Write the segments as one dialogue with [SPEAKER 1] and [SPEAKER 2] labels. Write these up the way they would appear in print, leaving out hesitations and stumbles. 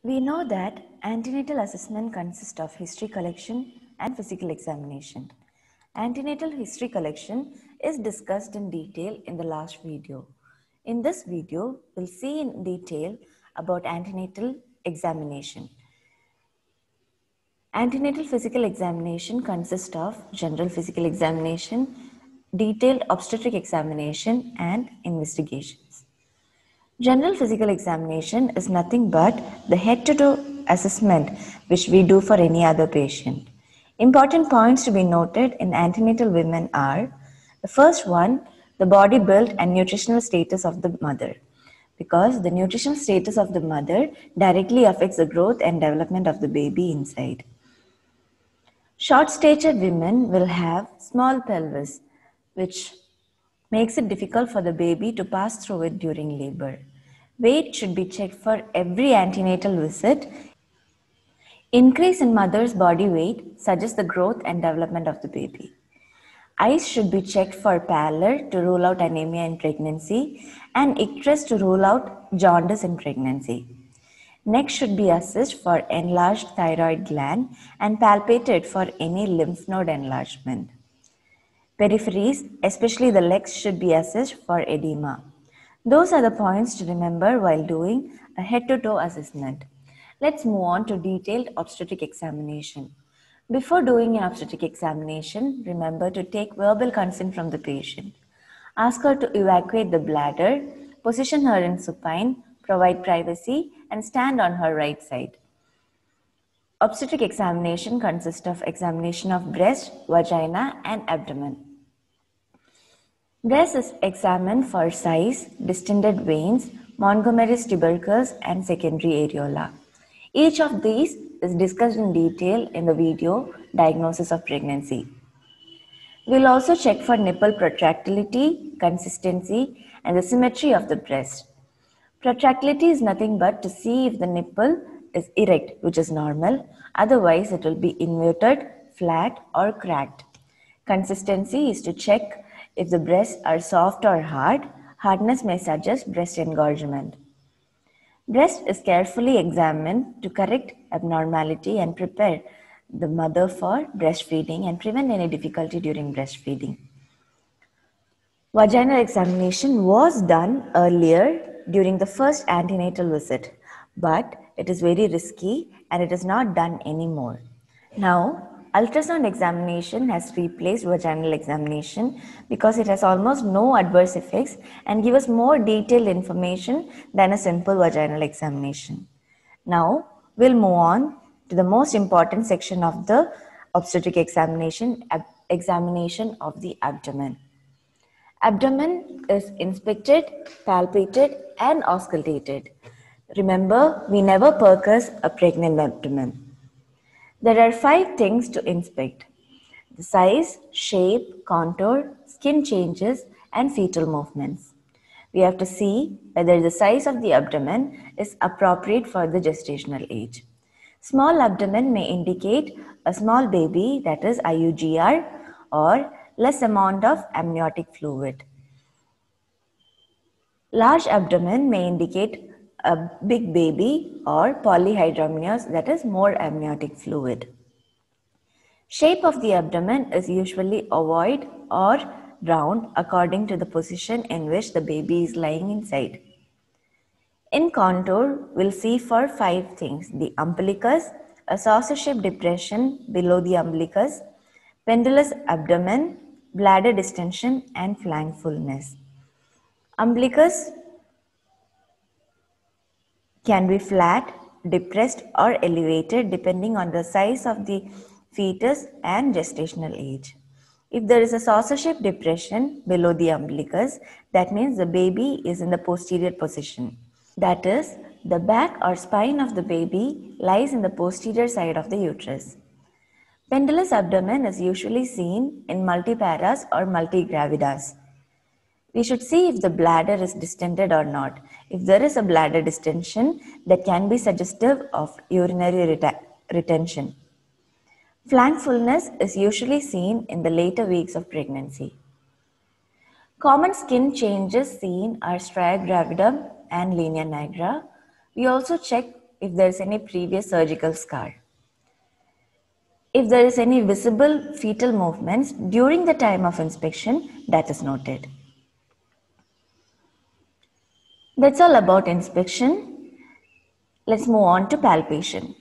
[SPEAKER 1] We know that antenatal assessment consists of history collection and physical examination. Antenatal history collection is discussed in detail in the last video. In this video, we'll see in detail about antenatal examination. Antenatal physical examination consists of general physical examination, detailed obstetric examination, and investigations. General physical examination is nothing but the head-to-toe assessment which we do for any other patient. Important points to be noted in antenatal women are the first one, the body build and nutritional status of the mother, because the nutritional status of the mother directly affects the growth and development of the baby inside. Short-statured women will have small pelvis, which makes it difficult for the baby to pass through it during labor. Weight should be checked for every antenatal visit. Increase in mother's body weight suggests the growth and development of the baby. Eyes should be checked for pallor to rule out anemia in pregnancy and icterus to rule out jaundice in pregnancy. Neck should be assessed for enlarged thyroid gland and palpated for any lymph node enlargement. Peripheries, especially the legs, should be assessed for edema. Those are the points to remember while doing a head-to-toe assessment. Let's move on to detailed obstetric examination. Before doing an obstetric examination, remember to take verbal consent from the patient. Ask her to evacuate the bladder, position her in supine, provide privacy, and stand on her right side. Obstetric examination consists of examination of breast, vagina, and abdomen. Breast is examined for size, distended veins, Montgomery's tubercles, and secondary areola. Each of these is discussed in detail in the video Diagnosis of Pregnancy. We'll also check for nipple protractility, consistency, and the symmetry of the breast. Protractility is nothing but to see if the nipple is erect, which is normal, otherwise it will be inverted, flat, or cracked. Consistency is to check if the breasts are soft or hard. Hardness may suggest breast engorgement. Breast is carefully examined to correct abnormality and prepare the mother for breastfeeding and prevent any difficulty during breastfeeding. Vaginal examination was done earlier during the first antenatal visit, but it is very risky and it is not done anymore. Now, ultrasound examination has replaced vaginal examination because it has almost no adverse effects and gives us more detailed information than a simple vaginal examination. Now, we'll move on to the most important section of the obstetric examination, examination of the abdomen. Abdomen is inspected, palpated, and auscultated. Remember, we never percuss a pregnant abdomen. There are 5 things to inspect: the size, shape, contour, skin changes, and fetal movements. We have to see whether the size of the abdomen is appropriate for the gestational age. Small abdomen may indicate a small baby, that is IUGR, or less amount of amniotic fluid. Large abdomen may indicate a big baby or polyhydramnios, that is more amniotic fluid. Shape of the abdomen is usually ovoid or round according to the position in which the baby is lying inside. In contour, we'll see for 5 things: the umbilicus, a saucer-shaped depression below the umbilicus, pendulous abdomen, bladder distension, and flank fullness. Umbilicus can be flat, depressed, or elevated depending on the size of the fetus and gestational age. If there is a saucer-shaped depression below the umbilicus, that means the baby is in the posterior position. That is, the back or spine of the baby lies in the posterior side of the uterus. Pendulous abdomen is usually seen in multiparas or multigravidas. We should see if the bladder is distended or not. If there is a bladder distension, that can be suggestive of urinary retention. Flank fullness is usually seen in the later weeks of pregnancy. Common skin changes seen are stria gravidum and linea nigra. We also check if there is any previous surgical scar. If there is any visible fetal movements during the time of inspection, that is noted. That's all about inspection. Let's move on to palpation.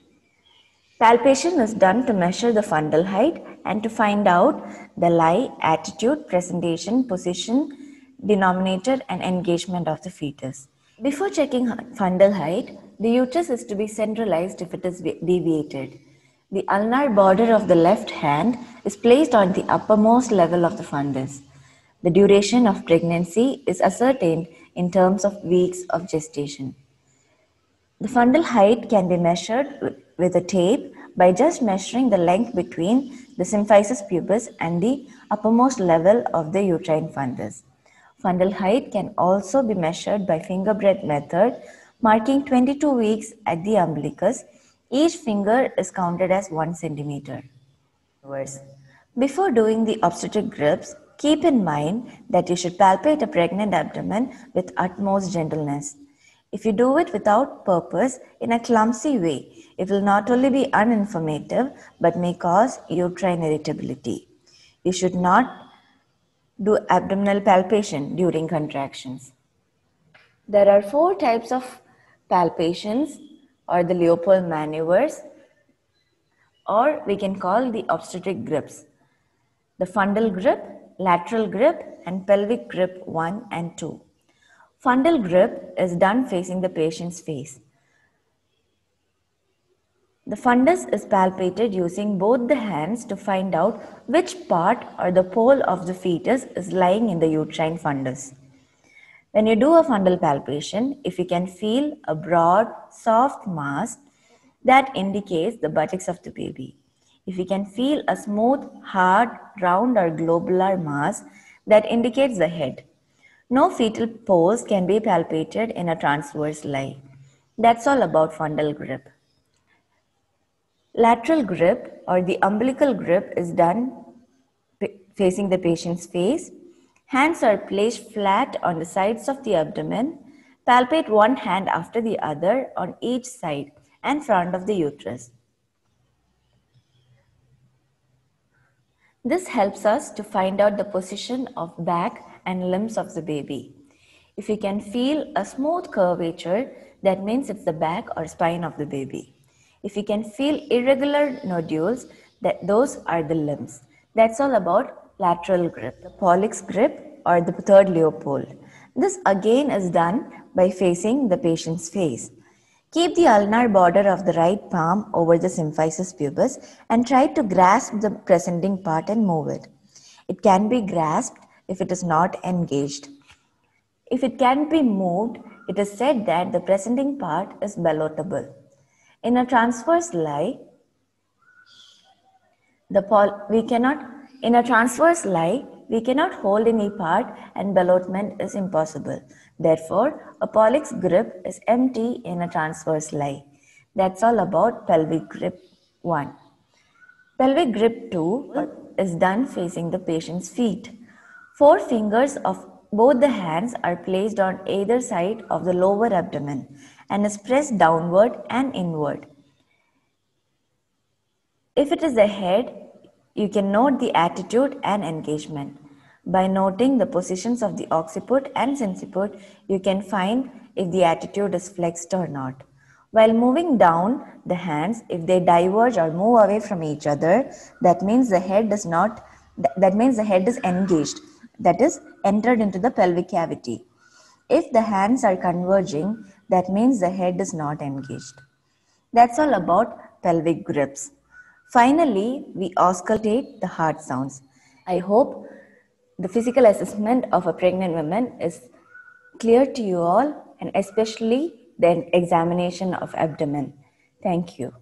[SPEAKER 1] Palpation is done to measure the fundal height and to find out the lie, attitude, presentation, position, denominator and engagement of the fetus. Before checking fundal height, the uterus is to be centralized if it is deviated. The ulnar border of the left hand is placed on the uppermost level of the fundus. The duration of pregnancy is ascertained in terms of weeks of gestation. The fundal height can be measured with a tape by just measuring the length between the symphysis pubis and the uppermost level of the uterine fundus. Fundal height can also be measured by finger breadth method, marking 22 weeks at the umbilicus. Each finger is counted as 1 centimeter. Before doing the obstetric grips, keep in mind that you should palpate a pregnant abdomen with utmost gentleness. If you do it without purpose, in a clumsy way, it will not only be uninformative but may cause uterine irritability. You should not do abdominal palpation during contractions. There are 4 types of palpations or the Leopold maneuvers, or we can call the obstetric grips. The fundal grip, lateral grip and pelvic grip 1 and 2. Fundal grip is done facing the patient's face. The fundus is palpated using both the hands to find out which part or the pole of the fetus is lying in the uterine fundus. When you do a fundal palpation, if you can feel a broad, soft mass, that indicates the buttocks of the baby. If you can feel a smooth, hard, round or globular mass, that indicates the head. No fetal poles can be palpated in a transverse lie. That's all about fundal grip. Lateral grip or the umbilical grip is done facing the patient's face. Hands are placed flat on the sides of the abdomen. Palpate one hand after the other on each side and front of the uterus. This helps us to find out the position of back and limbs of the baby. If you can feel a smooth curvature, that means it's the back or spine of the baby. If you can feel irregular nodules, those are the limbs. That's all about lateral grip. The Pollux grip or the third Leopold. This again is done by facing the patient's face. Keep the ulnar border of the right palm over the symphysis pubis and try to grasp the presenting part and move it. It can be grasped if it is not engaged. If it can be moved, it is said that the presenting part is ballotable. In a transverse lie, we cannot hold any part and ballotment is impossible. Therefore, a Pollux grip is empty in a transverse lie. That's all about pelvic grip 1. Pelvic grip 2 is done facing the patient's feet. 4 fingers of both the hands are placed on either side of the lower abdomen and is pressed downward and inward. If it is the head, you can note the attitude and engagement. By noting the positions of the occiput and sinciput, you can find if the attitude is flexed or not. While moving down the hands, if they diverge or move away from each other, that means the head is engaged, that is entered into the pelvic cavity. If the hands are converging, that means the head is not engaged. That's all about pelvic grips. Finally, we auscultate the heart sounds. I hope the physical assessment of a pregnant woman is clear to you all, and especially the examination of abdomen. Thank you.